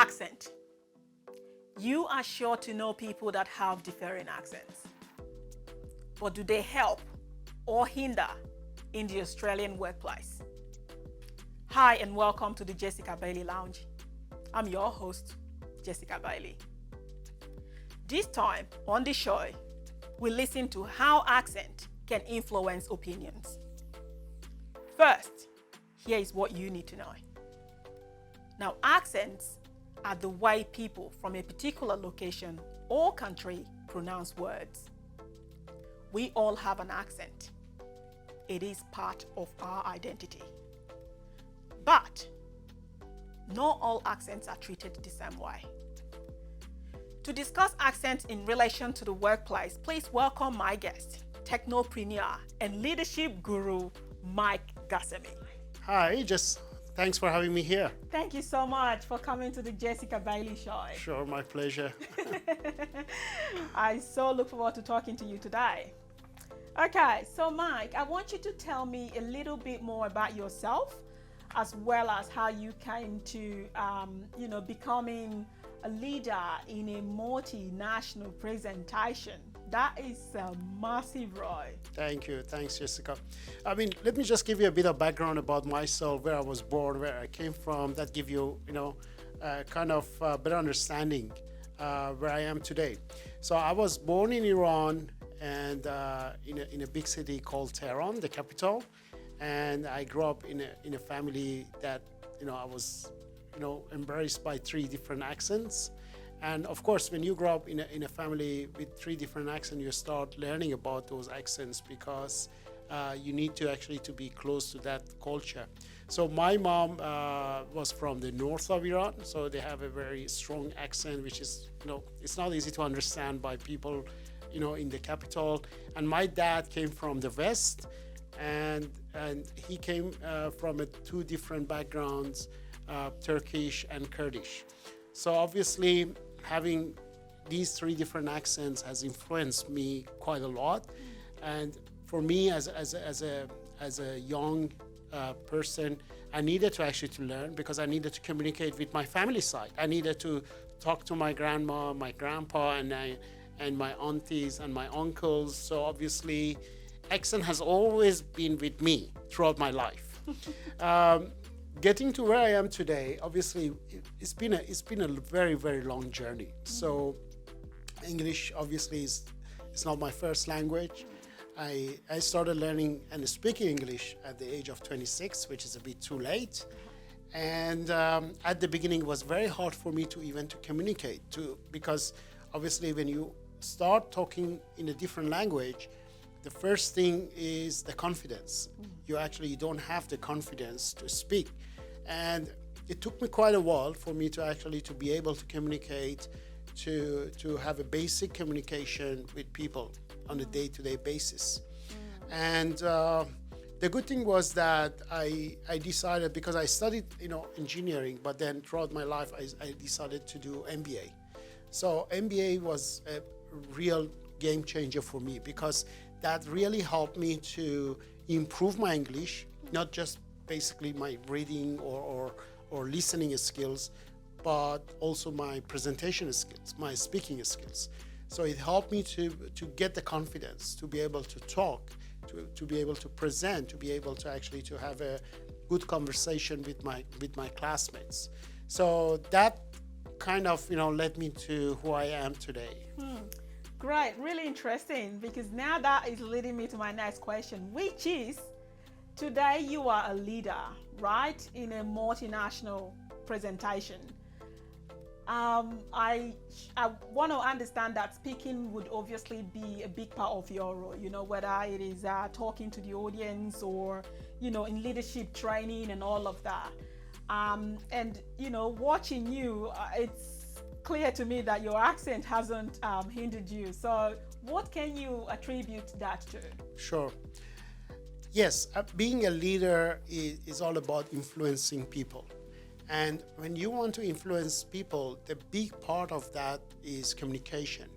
Accent. You are sure to know people that have differing accents. But do they help or hinder in the Australian workplace? Hi and welcome to the Jessica Bailey Lounge. I'm your host, Jessica Bailey. This time on the show, we listen to how accent can influence opinions. First, here is what you need to know. Now, accents are the way people from a particular location or country pronounce words. We all have an accent. It is part of our identity. But not all accents are treated the same way. To discuss accents in relation to the workplace, please welcome my guest, technopreneur and leadership guru, Mike Ghasemi. Hi, thanks for having me here. Thank you so much for coming to the Jessica Bailey Show. Sure, my pleasure. I so look forward to talking to you today. Okay, so Mike, I want you to tell me a little bit more about yourself, as well as how you came to, becoming a leader in a multinational presentation. That is a massive role. Thank you. Thanks, Jessica. Let me just give you a bit of background about myself, where I was born, where I came from. That give you, better understanding where I am today. So I was born in Iran and in a big city called Tehran, the capital. And I grew up in a family that, I was, embraced by 3 different accents. And of course, when you grow up in a family with 3 different accents, you start learning about those accents because you need to actually to be close to that culture. So my mom was from the north of Iran, so they have a very strong accent, which is, it's not easy to understand by people, in the capital. And my dad came from the west, and he came from 2 different backgrounds, Turkish and Kurdish. So obviously, having these 3 different accents has influenced me quite a lot. And for me, as a young person, I needed to actually to learn, because I needed to communicate with my family side. I needed to talk to my grandma, my grandpa, and my aunties and my uncles. So obviously, accent has always been with me throughout my life. Getting to where I am today, obviously, it's been a very, very long journey. So English obviously is not my first language. I started learning and speaking English at the age of 26, which is a bit too late. And at the beginning, it was very hard for me to even to communicate because obviously when you start talking in a different language, the first thing is the confidence. You don't have the confidence to speak. And it took me quite a while for me to actually to be able to communicate, to have a basic communication with people on a day-to-day basis. And the good thing was that I decided, because I studied engineering, but then throughout my life I decided to do MBA. So MBA was a real game changer for me, because that really helped me to improve my English, not just basically my reading or listening skills, but also my presentation skills, my speaking skills. So it helped me to get the confidence to be able to talk, to be able to present, to be able to actually to have a good conversation with my classmates. So that kind of led me to who I am today. Great, really interesting, because now that is leading me to my next question, which is, today you are a leader, right, in a multinational presentation. I want to understand that speaking would obviously be a big part of your role, whether it is talking to the audience or, in leadership training and all of that. And, watching you, it's clear to me that your accent hasn't hindered you. So what can you attribute that to? Sure. Yes, being a leader is all about influencing people. And when you want to influence people, the big part of that is communication.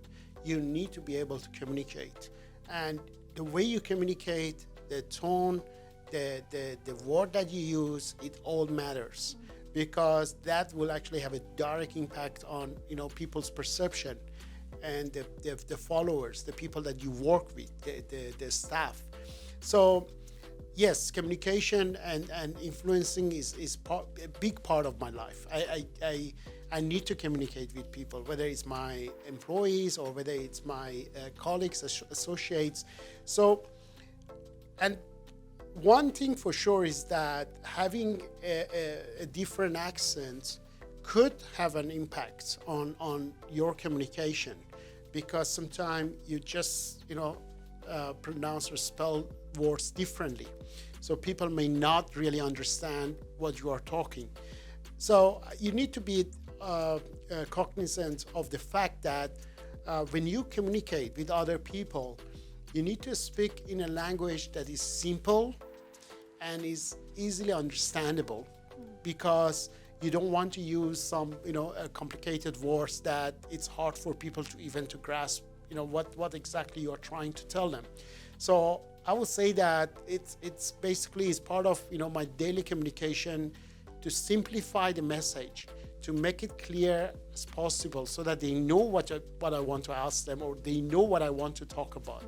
You need to be able to communicate. And the way you communicate, the tone, the word that you use, it all matters. because that will actually have a direct impact on people's perception and the followers, the people that you work with, the staff. So yes, communication and influencing is a big part of my life. I need to communicate with people, whether it's my employees or whether it's my colleagues, associates. So, and one thing for sure is that having a different accent could have an impact on your communication, because sometimes you just pronounce or spell words differently, so people may not really understand what you are talking. So you need to be cognizant of the fact that when you communicate with other people, you need to speak in a language that is simple and is easily understandable, because you don't want to use some complicated words that it's hard for people to even to grasp what exactly you are trying to tell them. So I would say that it's basically is part of my daily communication to simplify the message, to make it clear as possible, so that they know what I want to ask them, or they know what I want to talk about.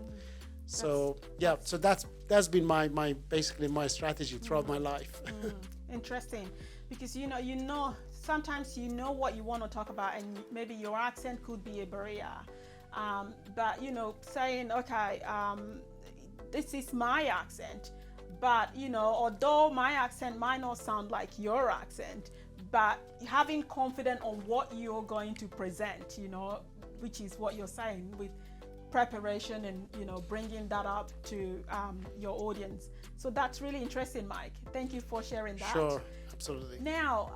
So so that's been my basically my strategy throughout my life. Interesting, because sometimes what you want to talk about, and maybe your accent could be a barrier. But saying, okay, this is my accent, but although my accent might not sound like your accent, but having confidence on what you're going to present, which is what you're saying, with preparation and bringing that up to your audience. So that's really interesting, Mike. Thank you for sharing that. Sure, absolutely. Now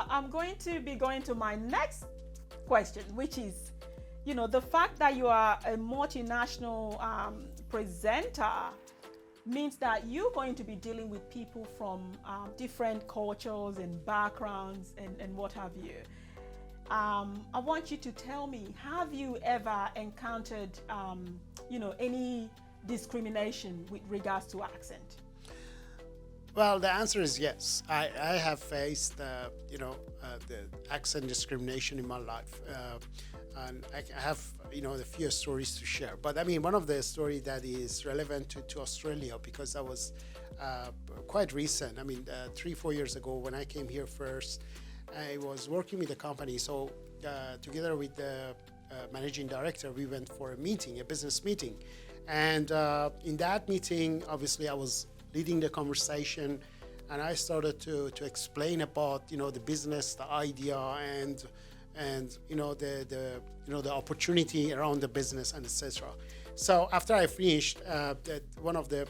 I'm going to be going to my next question, which is the fact that you are a multinational presenter means that you're going to be dealing with people from different cultures and backgrounds and what have you. I want you to tell me, have you ever encountered any discrimination with regards to accent? Well, the answer is yes. I have faced the accent discrimination in my life, and I have a few stories to share. But I mean, one of the stories that is relevant to Australia, because that was quite recent. I mean, 3-4 years ago when I came here first, I was working with a company. So together with the managing director, we went for a business meeting, and in that meeting, obviously, I was leading the conversation, and I started to explain about the business, the idea, and the opportunity around the business, and etc. So after I finished, one of the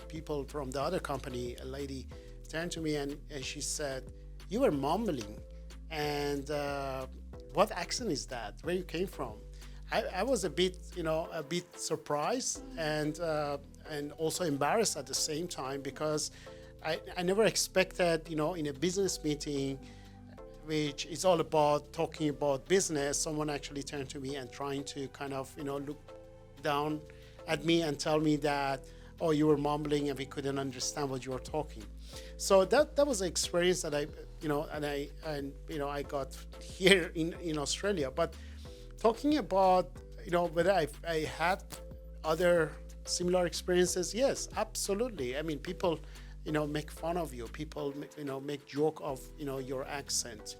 people from the other company, a lady, turned to me and she said, "You were mumbling, and what accent is that? Where you came from?" I was a bit surprised and also embarrassed at the same time, because I never expected in a business meeting, which is all about talking about business, someone actually turned to me and trying to kind of look down at me and tell me that, oh, you were mumbling and we couldn't understand what you were talking. So that was an experience that I got here in Australia. But talking about whether I had other similar experiences, yes, absolutely. I mean, people make fun of you. People make joke of your accent.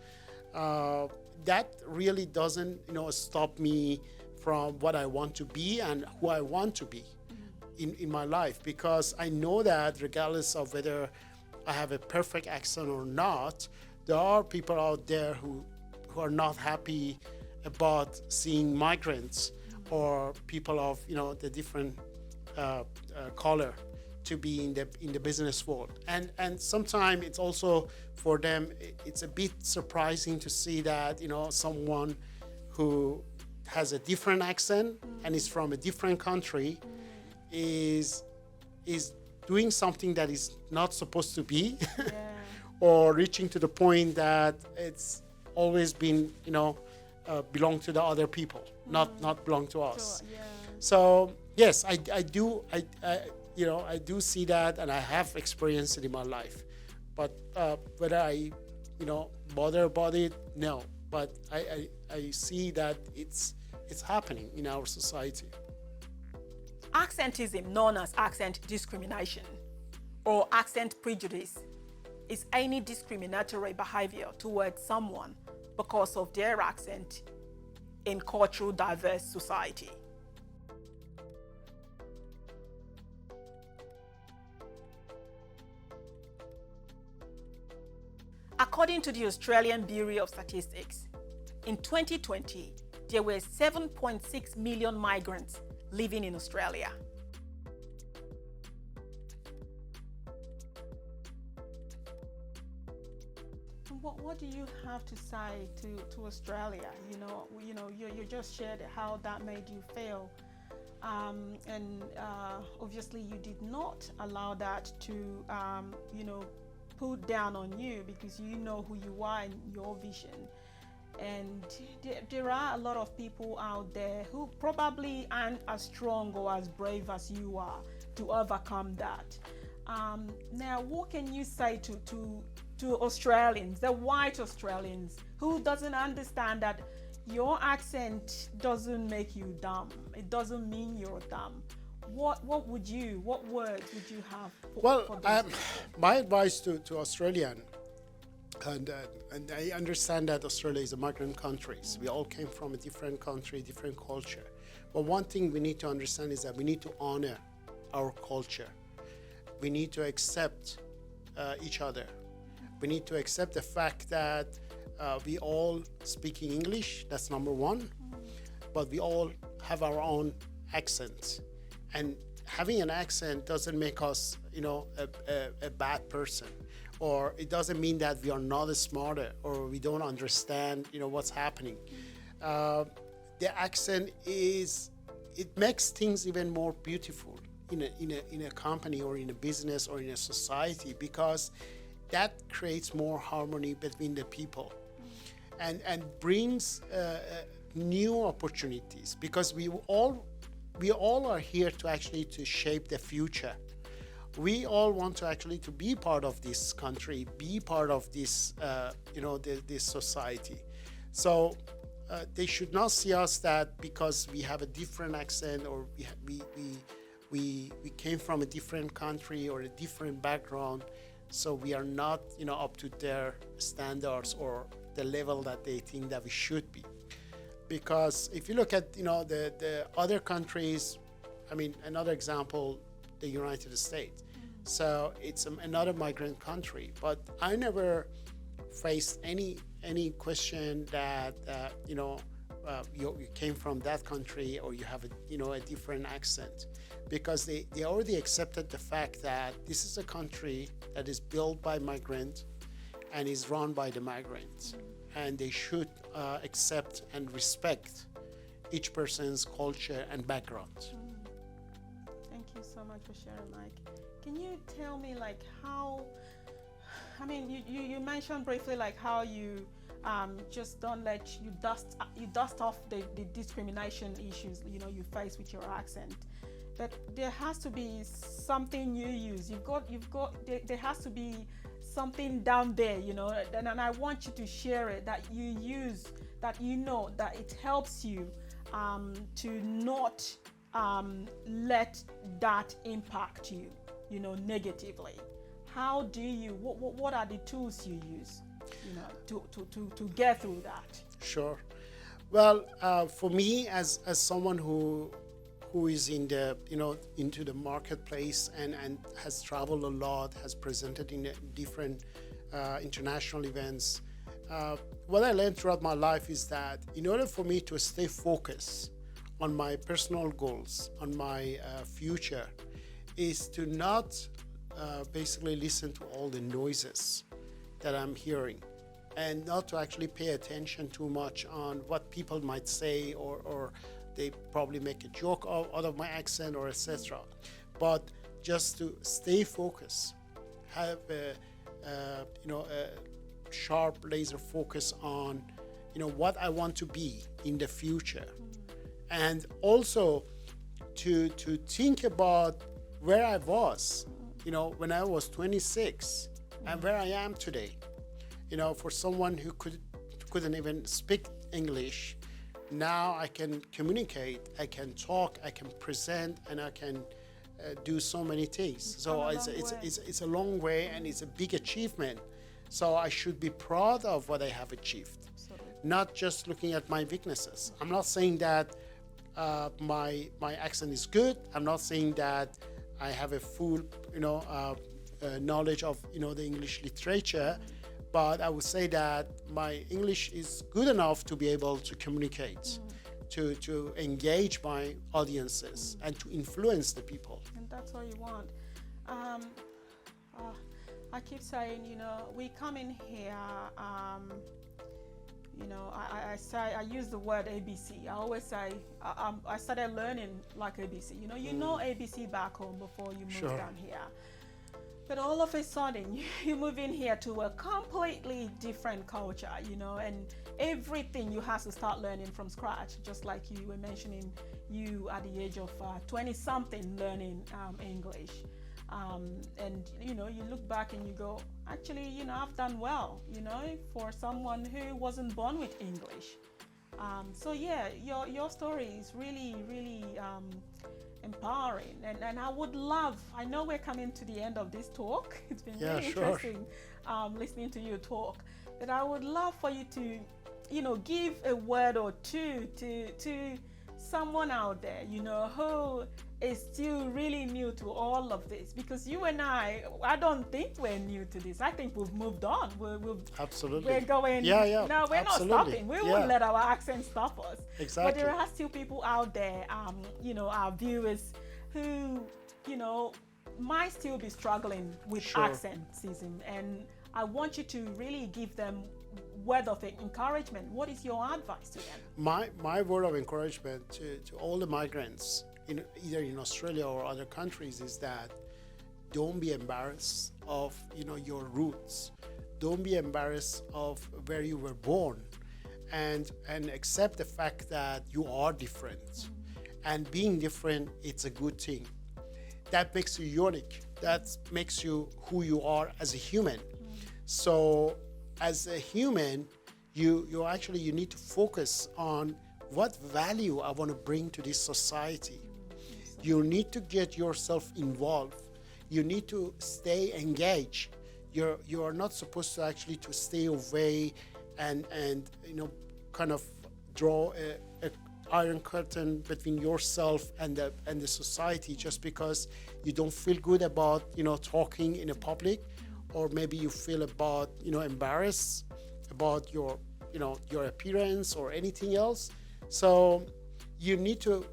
That really doesn't stop me from what I want to be and who I want to be in my life, because I know that regardless of whether I have a perfect accent or not, there are people out there who are not happy about seeing migrants or people of the different color to be in the business world, and sometimes it's also for them it's a bit surprising to see that someone who has a different accent and is from a different country is doing something that is not supposed to be, or reaching to the point that it's always been belong to the other people, not belong to us. Sure, yeah. So yes, I do see that, and I have experienced it in my life. But whether I, bother about it, no. But I see that it's happening in our society. Accentism, known as accent discrimination or accent prejudice, is any discriminatory behavior towards someone because of their accent in cultural diverse society. According to the Australian Bureau of Statistics, in 2020, there were 7.6 million migrants living in Australia. What do you have to say to Australia? You just shared how that made you feel. Obviously you did not allow that to, put down on you, because you know who you are and your vision. And there are a lot of people out there who probably aren't as strong or as brave as you are to overcome that. Now, what can you say to Australians, the white Australians, who doesn't understand that your accent doesn't make you dumb? It doesn't mean you're dumb. What words would you have for those people? My advice to Australian, and I understand that Australia is a migrant country. So we all came from a different country, different culture. But one thing we need to understand is that we need to honor our culture. We need to accept each other. We need to accept the fact that we all speaking English, that's number one, but we all have our own accents. And having an accent doesn't make us, a bad person, or it doesn't mean that we are not smarter or we don't understand, what's happening. The accent it makes things even more beautiful in a company or in a business or in a society, because that creates more harmony between the people and brings new opportunities, because we all are here to shape the future. We all want to be part of this country, be part of this, this society. So they should not see us that because we have a different accent, or we came from a different country or a different background, so we are not, up to their standards or the level that they think that we should be. Because if you look at, the other countries, another example, the United States. So it's another migrant country, but I never faced any question that, you came from that country or you have a different accent, because they already accepted the fact that this is a country that is built by migrants and is run by the migrants, and they should accept and respect each person's culture and background. Thank you so much for sharing, Mike. Can you tell me how, you mentioned briefly how you just don't let you dust off the discrimination issues you face with your accent, but there has to be something you use. There has to be something down there, and I want you to share it, that you use, that that it helps you to not let that impact you, negatively. How do you, what are the tools you use, to get through that? Sure. Well, for me, as someone who is in the, into the marketplace and has traveled a lot, has presented in different international events, what I learned throughout my life is that in order for me to stay focused on my personal goals, on my future, is to not basically listen to all the noises that I'm hearing, and not to actually pay attention too much on what people might say, or they probably make a joke out of my accent or etc. But just to stay focused, have a sharp laser focus on what I want to be in the future, and also to think about where I was when I was 26, and where I am today. For someone who couldn't even speak English, now I can communicate, I can talk, I can present, and I can do so many things. So it's a long way, and it's a big achievement. So I should be proud of what I have achieved, not just looking at my weaknesses. I'm not saying that my accent is good. I'm not saying that I have a full knowledge of the English literature, but I would say that my English is good enough to be able to communicate, to engage my audiences, and to influence the people. And that's all you want. I keep saying, we come in here, I use the word ABC. I always say, I started learning like ABC. You know ABC back home before you move down here. But all of a sudden, you move in here to a completely different culture, and everything you have to start learning from scratch, just like you were mentioning, you at the age of 20-something learning English. And you look back and you go, actually, I've done well, for someone who wasn't born with English. So yeah, your story is really, really empowering, and I would love, I know we're coming to the end of this talk. It's been really interesting listening to you talk, but I would love for you to give a word or two to someone out there who is still really new to all of this, because you and I don't think we're new to this. I think we've moved on. Absolutely. We're going. Yeah. No, we're not stopping. We won't let our accent stop us. Exactly. But there are still people out there, our viewers, who might still be struggling with accentism, and I want you to really give them word of encouragement. What is your advice to them? My word of encouragement to all the migrants, either in Australia or other countries, is that don't be embarrassed of your roots. Don't be embarrassed of where you were born, and accept the fact that you are different. And being different, it's a good thing. That makes you unique. That makes you who you are as a human. So as a human, you need to focus on what value I want to bring to this society. You need to get yourself involved. You need to stay engaged. You are not supposed to actually to stay away and kind of draw a iron curtain between yourself and the society, just because you don't feel good about talking in a public, or maybe you feel about embarrassed about your appearance or anything else. So you need to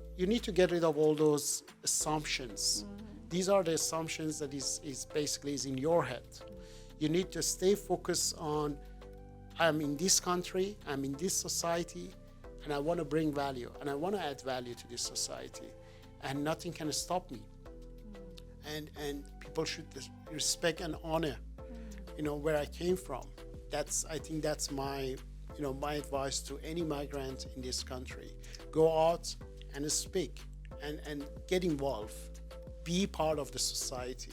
get rid of all those assumptions. These are the assumptions that is basically in your head. You need to stay focused on, I'm in this country, I'm in this society, and I want to bring value, and I want to add value to this society, and nothing can stop me. And people should respect and honor, where I came from. I think that's my advice to any migrant in this country. Go out and speak and get involved. Be part of the society.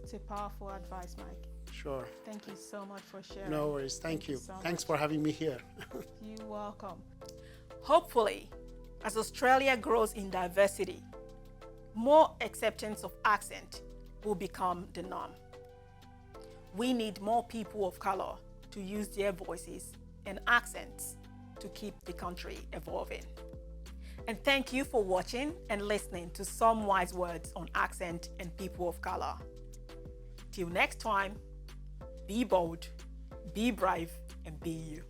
It's a powerful advice, Mike. Sure. Thank you so much for sharing. No worries. Thank you. So Thanks much. for having me here. You're welcome. Hopefully, as Australia grows in diversity, more acceptance of accent will become the norm. We need more people of color to use their voices and accents to keep the country evolving. And thank you for watching and listening to some wise words on accent and people of color. Till next time, be bold, be brave, and be you.